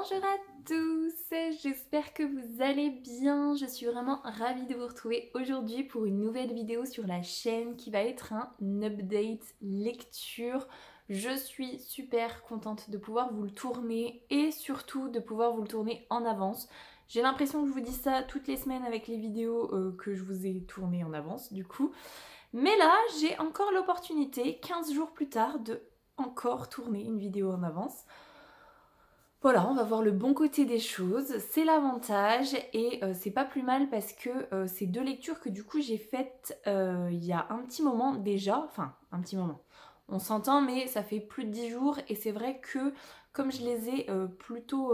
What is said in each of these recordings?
Bonjour à tous, j'espère que vous allez bien. Je suis vraiment ravie de vous retrouver aujourd'hui pour une nouvelle vidéo sur la chaîne qui va être un update lecture. Je suis super contente de pouvoir vous le tourner et surtout de pouvoir vous le tourner en avance. J'ai l'impression que je vous dis ça toutes les semaines avec les vidéos que je vous ai tournées en avance du coup. Mais là, j'ai encore l'opportunité, 15 jours plus tard, de encore tourner une vidéo en avance. Voilà, on va voir le bon côté des choses, c'est l'avantage et c'est pas plus mal parce que c'est deux lectures que du coup j'ai faites il y a un petit moment déjà, enfin un petit moment, on s'entend mais ça fait plus de 10 jours et c'est vrai que comme je les ai plutôt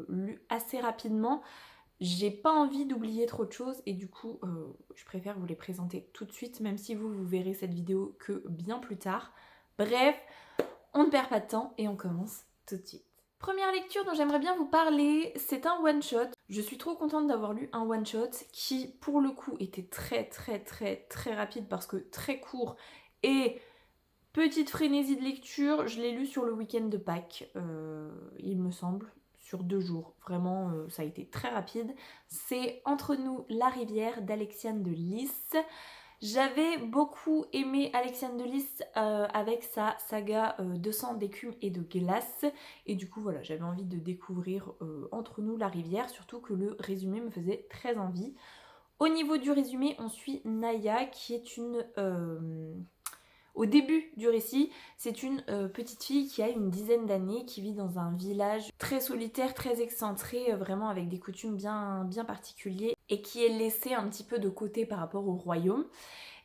lus assez rapidement, j'ai pas envie d'oublier trop de choses et du coup je préfère vous les présenter tout de suite même si vous verrez cette vidéo que bien plus tard. Bref, on ne perd pas de temps et on commence tout de suite. Première lecture dont j'aimerais bien vous parler, c'est un one-shot. Je suis trop contente d'avoir lu un one-shot qui, pour le coup, était très rapide parce que très court et petite frénésie de lecture. Je l'ai lu sur le week-end de Pâques, il me semble, sur 2 jours. Vraiment, ça a été très rapide. C'est Entre nous la rivière d'Alexiane de Lys. J'avais beaucoup aimé Alexiane de Lys avec sa saga de sang, d'écume et de glace. Et du coup, voilà, j'avais envie de découvrir Entre nous la rivière, surtout que le résumé me faisait très envie. Au niveau du résumé, on suit Naya qui est une... au début du récit, c'est une petite fille qui a une dizaine d'années, qui vit dans un village très solitaire, très excentré, vraiment avec des coutumes bien particuliers et qui est laissée un petit peu de côté par rapport au royaume.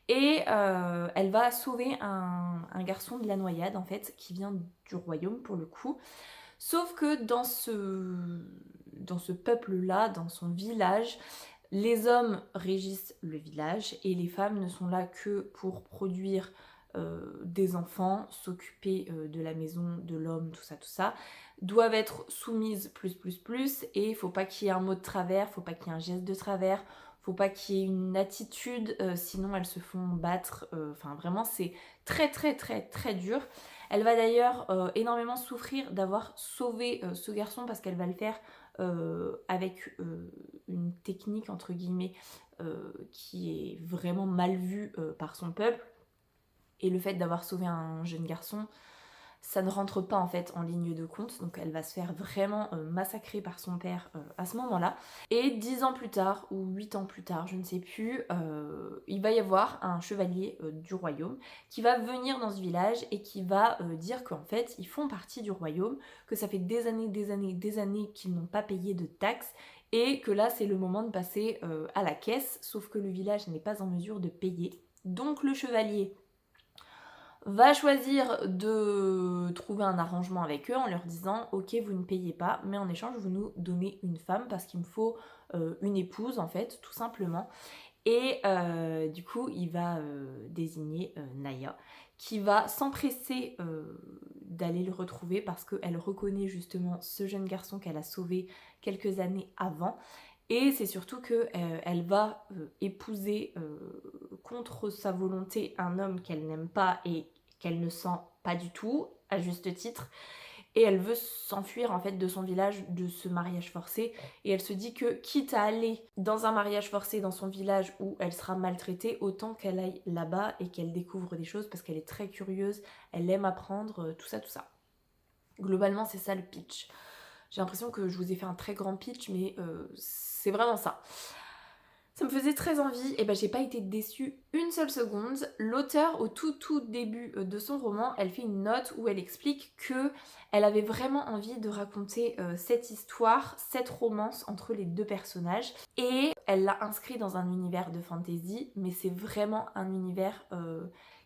Et elle va sauver un garçon de la noyade en fait, qui vient du royaume pour le coup. Sauf que dans ce peuple-là, dans son village, les hommes régissent le village et les femmes ne sont là que pour produire des enfants, s'occuper de la maison, de l'homme, tout ça, doivent être soumises plus, et il faut pas qu'il y ait un mot de travers, faut pas qu'il y ait un geste de travers, faut pas qu'il y ait une attitude, sinon elles se font battre, enfin vraiment c'est très dur. Elle va d'ailleurs énormément souffrir d'avoir sauvé ce garçon parce qu'elle va le faire avec une technique entre guillemets qui est vraiment mal vue par son peuple. Et le fait d'avoir sauvé un jeune garçon, ça ne rentre pas en fait en ligne de compte, donc elle va se faire vraiment massacrer par son père à ce moment-là. Et 10 ans plus tard, ou 8 ans plus tard, je ne sais plus, il va y avoir un chevalier du royaume qui va venir dans ce village et qui va dire qu'en fait ils font partie du royaume, que ça fait des années qu'ils n'ont pas payé de taxes et que là c'est le moment de passer à la caisse, sauf que le village n'est pas en mesure de payer. Donc le chevalier va choisir de trouver un arrangement avec eux en leur disant ok vous ne payez pas mais en échange vous nous donnez une femme parce qu'il me faut une épouse en fait tout simplement. Et du coup il va désigner Naya qui va s'empresser d'aller le retrouver parce qu'elle reconnaît justement ce jeune garçon qu'elle a sauvé quelques années avant. Et c'est surtout qu'elle va épouser contre sa volonté un homme qu'elle n'aime pas et qu'elle ne sent pas du tout, à juste titre. Et elle veut s'enfuir en fait de son village, de ce mariage forcé. Et elle se dit que quitte à aller dans un mariage forcé dans son village où elle sera maltraitée, autant qu'elle aille là-bas et qu'elle découvre des choses parce qu'elle est très curieuse, elle aime apprendre, tout ça. Globalement, c'est ça le pitch. J'ai l'impression que je vous ai fait un très grand pitch, mais c'est vraiment ça. Ça me faisait très envie, et ben j'ai pas été déçue une seule seconde. L'auteur, au tout début de son roman, elle fait une note où elle explique que elle avait vraiment envie de raconter cette histoire, cette romance entre les deux personnages, et elle l'a inscrit dans un univers de fantasy, mais c'est vraiment un univers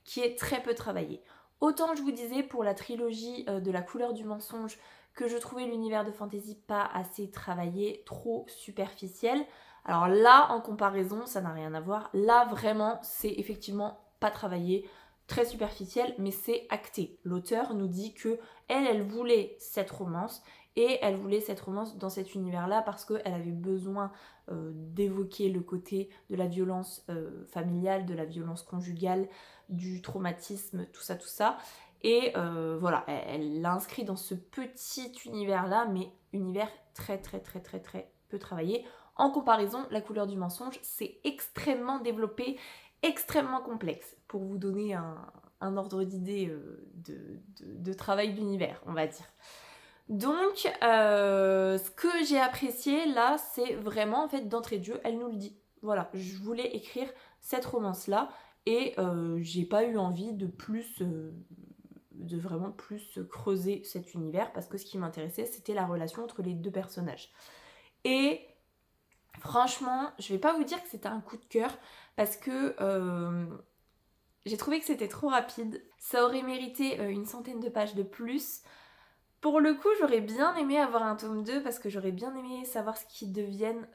qui est très peu travaillé. Autant je vous disais pour la trilogie de La couleur du mensonge que je trouvais l'univers de fantasy pas assez travaillé, trop superficiel. Alors là, en comparaison, ça n'a rien à voir. Là, vraiment, c'est effectivement pas travaillé, très superficiel, mais c'est acté. L'auteur nous dit que elle voulait cette romance, et elle voulait cette romance dans cet univers-là parce qu'elle avait besoin d'évoquer le côté de la violence familiale, de la violence conjugale, du traumatisme, tout ça. Et voilà, elle l'a inscrit dans ce petit univers-là, mais univers très peu travaillé. En comparaison, La couleur du mensonge, c'est extrêmement développé, extrêmement complexe, pour vous donner un ordre d'idée de travail d'univers, on va dire. Donc, ce que j'ai apprécié là, c'est vraiment, en fait, d'entrée de jeu, elle nous le dit. Voilà, je voulais écrire cette romance-là, et j'ai pas eu envie de plus... de vraiment plus creuser cet univers, parce que ce qui m'intéressait, c'était la relation entre les deux personnages. Et franchement, je vais pas vous dire que c'était un coup de cœur, parce que j'ai trouvé que c'était trop rapide. Ça aurait mérité une centaine de pages de plus. Pour le coup, j'aurais bien aimé avoir un tome 2, parce que j'aurais bien aimé savoir ce qu'ils deviennent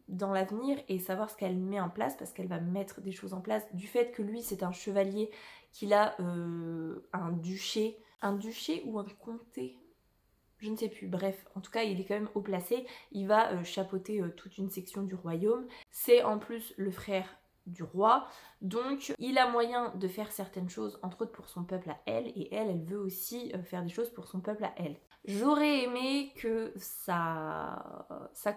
dans l'avenir et savoir ce qu'elle met en place, parce qu'elle va mettre des choses en place. Du fait que lui, c'est un chevalier, qu'il a un duché ou un comté, je ne sais plus, bref, en tout cas il est quand même haut placé, il va chapeauter toute une section du royaume, c'est en plus le frère du roi, donc il a moyen de faire certaines choses, entre autres pour son peuple à elle, et elle veut aussi faire des choses pour son peuple à elle. J'aurais aimé que ça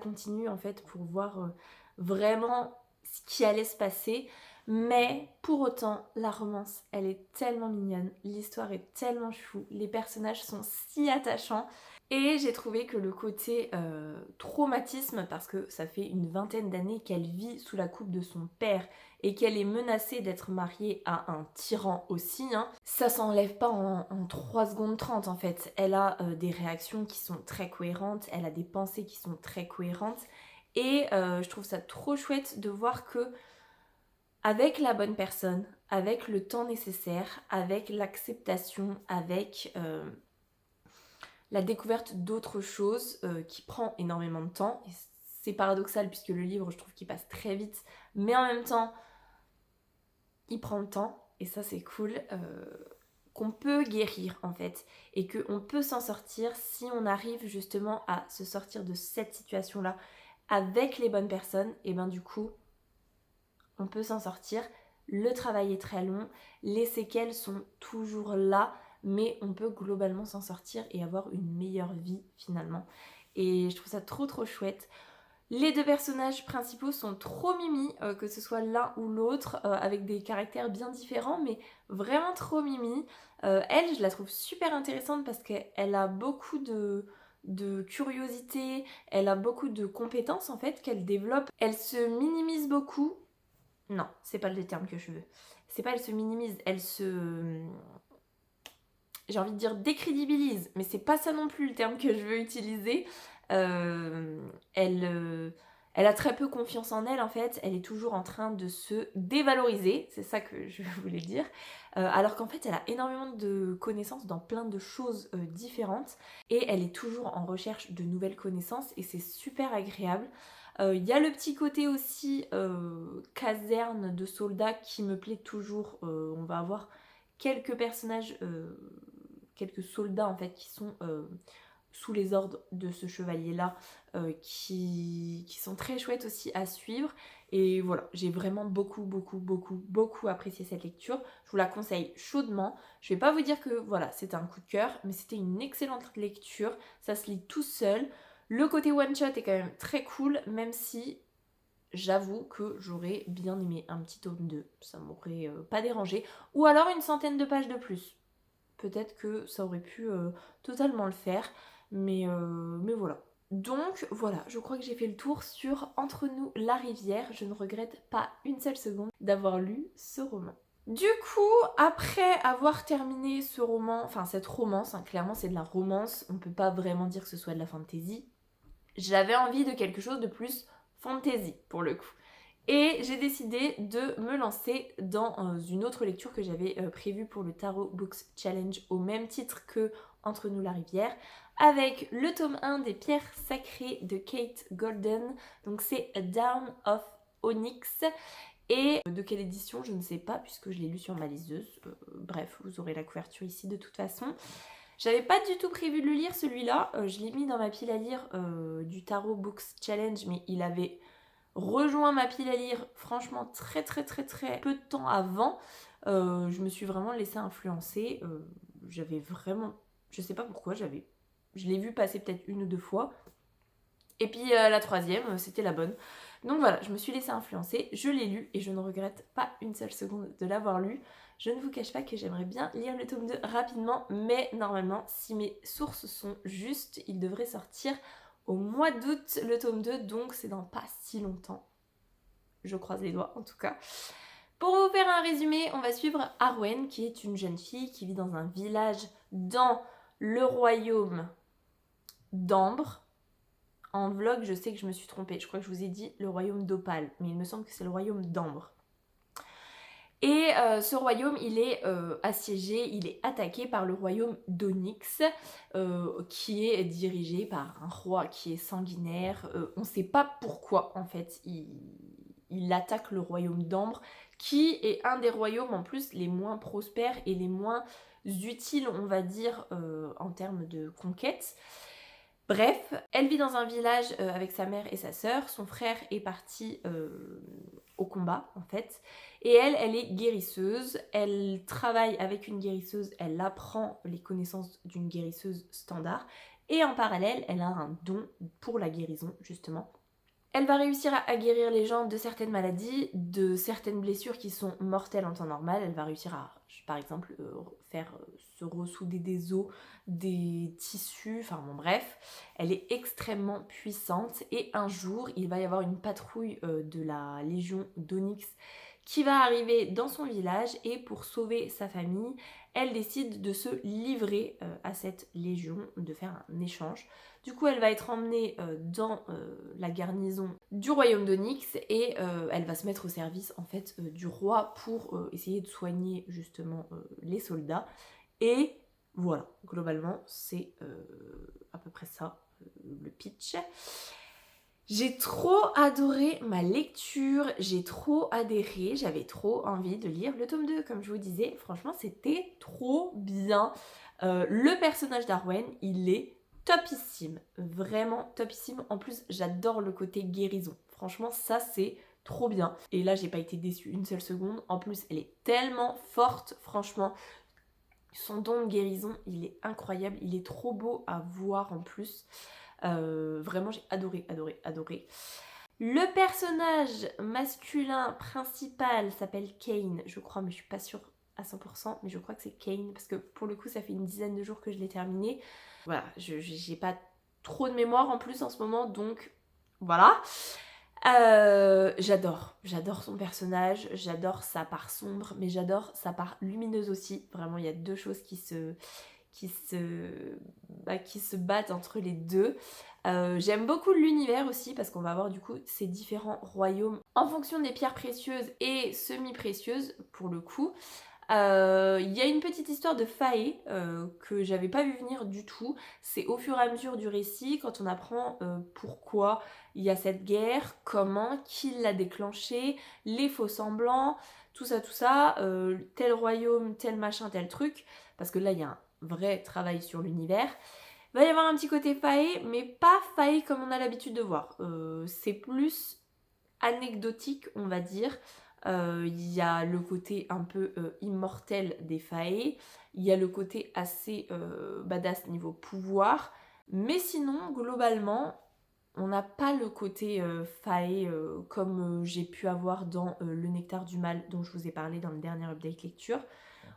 continue en fait, pour voir vraiment ce qui allait se passer, mais pour autant, la romance, elle est tellement mignonne, l'histoire est tellement chou, les personnages sont si attachants, et j'ai trouvé que le côté traumatisme, parce que ça fait une vingtaine d'années qu'elle vit sous la coupe de son père et qu'elle est menacée d'être mariée à un tyran aussi, hein, ça s'enlève pas en 3 secondes 30 en fait. Elle a des réactions qui sont très cohérentes, elle a des pensées qui sont très cohérentes, et je trouve ça trop chouette de voir que avec la bonne personne, avec le temps nécessaire, avec l'acceptation, avec la découverte d'autres choses qui prend énormément de temps. Et c'est paradoxal puisque le livre, je trouve qu'il passe très vite, mais en même temps, il prend le temps, et ça c'est cool, qu'on peut guérir en fait, et qu'on peut s'en sortir si on arrive justement à se sortir de cette situation-là avec les bonnes personnes, et ben du coup, on peut s'en sortir. Le travail est très long, les séquelles sont toujours là, mais on peut globalement s'en sortir et avoir une meilleure vie finalement. Et je trouve ça trop chouette. Les deux personnages principaux sont trop mimi, que ce soit l'un ou l'autre, avec des caractères bien différents, mais vraiment trop mimi. Elle, je la trouve super intéressante parce qu'elle a beaucoup de curiosité, elle a beaucoup de compétences en fait qu'elle développe. Elle se minimise beaucoup. Non, c'est pas le terme que je veux. C'est pas elle se minimise, elle se... J'ai envie de dire décrédibilise, mais c'est pas ça non plus le terme que je veux utiliser. Elle a très peu confiance en elle en fait, elle est toujours en train de se dévaloriser, c'est ça que je voulais dire, alors qu'en fait elle a énormément de connaissances dans plein de choses différentes, et elle est toujours en recherche de nouvelles connaissances, et c'est super agréable. Il y a le petit côté aussi caserne de soldats qui me plaît toujours. On va avoir quelques personnages, quelques soldats en fait qui sont sous les ordres de ce chevalier là, qui sont très chouettes aussi à suivre. Et voilà, j'ai vraiment beaucoup apprécié cette lecture. Je vous la conseille chaudement. Je vais pas vous dire que voilà, c'était un coup de cœur, mais c'était une excellente lecture. Ça se lit tout seul. Le côté one shot est quand même très cool, même si j'avoue que j'aurais bien aimé un petit tome 2, ça m'aurait pas dérangé, ou alors une centaine de pages de plus. Peut-être que ça aurait pu totalement le faire, mais voilà. Donc voilà, je crois que j'ai fait le tour sur Entre nous la rivière. Je ne regrette pas une seule seconde d'avoir lu ce roman. Du coup, après avoir terminé ce roman, enfin cette romance, hein, clairement c'est de la romance, on peut pas vraiment dire que ce soit de la fantasy, j'avais envie de quelque chose de plus fantasy pour le coup. Et j'ai décidé de me lancer dans une autre lecture que j'avais prévue pour le Tarot Books Challenge au même titre que Entre nous la rivière, avec le tome 1 des pierres sacrées de Kate Golden. Donc c'est A Down of Onyx. Et de quelle édition, je ne sais pas puisque je l'ai lu sur ma liseuse. Bref, vous aurez la couverture ici de toute façon. J'avais pas du tout prévu de le lire celui-là, je l'ai mis dans ma pile à lire du Tarot Books Challenge, mais il avait rejoint ma pile à lire franchement très peu de temps avant. Je me suis vraiment laissée influencer, j'avais vraiment... Je sais pas pourquoi, je l'ai vu passer peut-être 1 ou 2 fois. Et puis la 3e, c'était la bonne. Donc voilà, je me suis laissée influencer, je l'ai lu et je ne regrette pas une seule seconde de l'avoir lu. Je ne vous cache pas que j'aimerais bien lire le tome 2 rapidement, mais normalement, si mes sources sont justes, il devrait sortir au mois d'août le tome 2, donc c'est dans pas si longtemps. Je croise les doigts en tout cas. Pour vous faire un résumé, on va suivre Arwen, qui est une jeune fille qui vit dans un village dans le royaume d'Ambre. En vlog, je sais que je me suis trompée. Je crois que je vous ai dit le royaume d'Opale, mais il me semble que c'est le royaume d'Ambre. Et ce royaume, il est assiégé, il est attaqué par le royaume d'Onyx, qui est dirigé par un roi qui est sanguinaire. On ne sait pas pourquoi, en fait, il attaque le royaume d'Ambre, qui est un des royaumes, en plus, les moins prospères et les moins utiles, on va dire, en termes de conquête. Bref, elle vit dans un village avec sa mère et sa sœur. Son frère est parti au combat, en fait. Et elle est guérisseuse. Elle travaille avec une guérisseuse. Elle apprend les connaissances d'une guérisseuse standard. Et en parallèle, elle a un don pour la guérison, justement. Elle va réussir à guérir les gens de certaines maladies, de certaines blessures qui sont mortelles en temps normal. Elle va réussir à, par exemple, faire se ressouder des os, des tissus, enfin bon bref. Elle est extrêmement puissante et un jour, il va y avoir une patrouille de la Légion d'Onyx qui va arriver dans son village et pour sauver sa famille, elle décide de se livrer à cette légion, de faire un échange. Du coup, elle va être emmenée dans la garnison du royaume d'Onyx et elle va se mettre au service en fait du roi pour essayer de soigner justement les soldats. Et voilà, globalement, c'est à peu près ça le pitch. J'ai trop adoré ma lecture, j'ai trop adhéré, j'avais trop envie de lire le tome 2, comme je vous disais. Franchement, c'était trop bien. Le personnage d'Arwen, il est topissime, vraiment topissime. En plus, j'adore le côté guérison. Franchement, ça, c'est trop bien. Et là, j'ai pas été déçue une seule seconde. En plus, elle est tellement forte, franchement. Son don de guérison, il est incroyable. Il est trop beau à voir en plus. Vraiment, j'ai adoré, adoré, adoré. Le personnage masculin principal s'appelle Kane, je crois, mais je suis pas sûre à 100%, mais je crois que c'est Kane, parce que pour le coup, ça fait une dizaine de jours que je l'ai terminé. Voilà, j'ai pas trop de mémoire en plus en ce moment, donc voilà. J'adore son personnage, j'adore sa part sombre, mais j'adore sa part lumineuse aussi. Vraiment, il y a deux choses qui se battent entre les deux. J'aime beaucoup l'univers aussi parce qu'on va avoir du coup ces différents royaumes en fonction des pierres précieuses et semi-précieuses pour le coup. Il y a une petite histoire de fae que j'avais pas vu venir du tout. C'est au fur et à mesure du récit, quand on apprend pourquoi il y a cette guerre, comment, qui l'a déclenchée, les faux semblants, tout ça, tel royaume, tel machin, tel truc. Parce que là, il y a un vrai travail sur l'univers. Il va y avoir un petit côté fae, mais pas fae comme on a l'habitude de voir. C'est plus anecdotique, on va dire. Il y a le côté un peu immortel des fae, il y a le côté assez badass niveau pouvoir, mais sinon, globalement, on n'a pas le côté fae comme j'ai pu avoir dans Le Nectar du Mal, dont je vous ai parlé dans le dernier update lecture.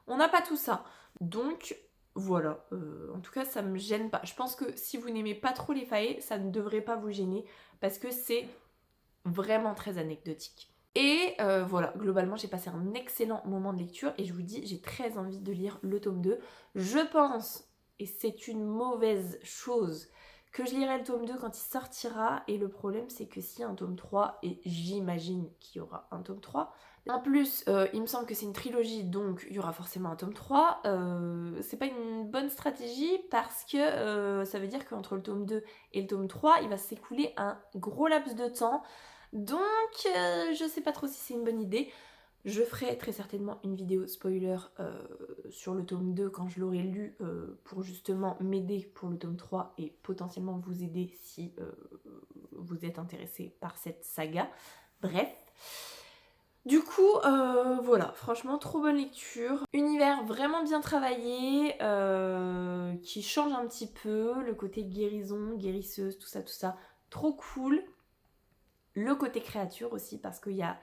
On n'a pas tout ça. Donc, voilà. En tout cas, ça me gêne pas. Je pense que si vous n'aimez pas trop les fae, ça ne devrait pas vous gêner, parce que c'est vraiment très anecdotique. Et voilà, globalement, j'ai passé un excellent moment de lecture et je vous dis, j'ai très envie de lire le tome 2. Je pense, et c'est une mauvaise chose, que je lirai le tome 2 quand il sortira. Et le problème, c'est que s'il y a un tome 3, et j'imagine qu'il y aura un tome 3, en plus, il me semble que c'est une trilogie, donc il y aura forcément un tome 3. C'est pas une bonne stratégie parce que ça veut dire qu'entre le tome 2 et le tome 3, il va s'écouler un gros laps de temps. Donc, je sais pas trop si c'est une bonne idée. Je ferai très certainement une vidéo spoiler sur le tome 2 quand je l'aurai lu pour justement m'aider pour le tome 3 et potentiellement vous aider si vous êtes intéressé par cette saga. Bref. Du coup, voilà, franchement, trop bonne lecture. Univers vraiment bien travaillé, qui change un petit peu, le côté guérison, guérisseuse, tout ça, trop cool. Le côté créature aussi, parce qu'il y a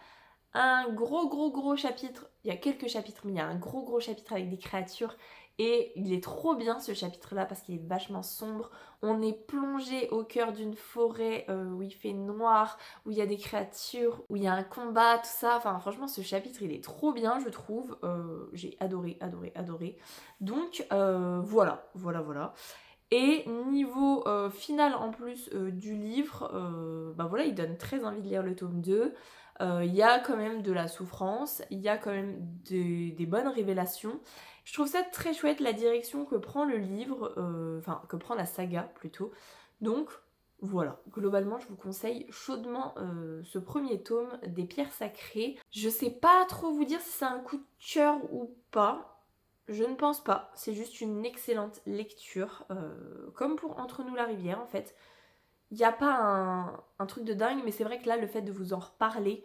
un gros chapitre, il y a quelques chapitres, mais il y a un gros chapitre avec des créatures. Et il est trop bien ce chapitre-là parce qu'il est vachement sombre. On est plongé au cœur d'une forêt où il fait noir, où il y a des créatures, où il y a un combat, tout ça. Enfin, franchement, ce chapitre, il est trop bien, je trouve. J'ai adoré. Donc, voilà. Et niveau final en plus du livre, bah voilà, il donne très envie de lire le tome 2. Il y a quand même de la souffrance, il y a quand même des bonnes révélations. Je trouve ça très chouette la direction que prend le livre, enfin que prend la saga plutôt. Donc voilà, globalement je vous conseille chaudement ce premier tome des Pierres Sacrées. Je sais pas trop vous dire si c'est un coup de cœur ou pas. Je ne pense pas, c'est juste une excellente lecture, comme pour Entre nous la rivière en fait. Il n'y a pas un truc de dingue, mais c'est vrai que là, le fait de vous en reparler,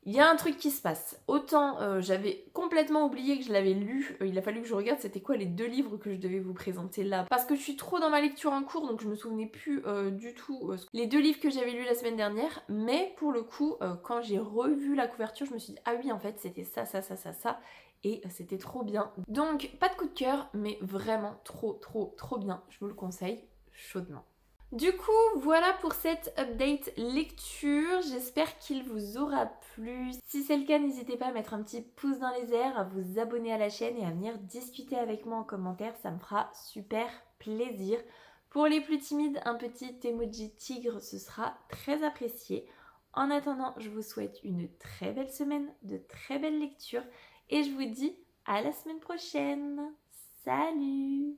il y a un truc qui se passe. Autant j'avais complètement oublié que je l'avais lu, il a fallu que je regarde c'était quoi les 2 livres que je devais vous présenter là. Parce que je suis trop dans ma lecture en cours, donc je me souvenais plus du tout les 2 livres que j'avais lus la semaine dernière. Mais pour le coup, quand j'ai revu la couverture, je me suis dit ah oui en fait c'était ça. Et c'était trop bien. Donc pas de coup de cœur, mais vraiment trop bien. Je vous le conseille chaudement. Du coup, voilà pour cette update lecture. J'espère qu'il vous aura plu. Si c'est le cas, n'hésitez pas à mettre un petit pouce dans les airs, à vous abonner à la chaîne et à venir discuter avec moi en commentaire. Ça me fera super plaisir. Pour les plus timides, un petit emoji tigre, ce sera très apprécié. En attendant, je vous souhaite une très belle semaine, de très belles lectures et je vous dis à la semaine prochaine. Salut!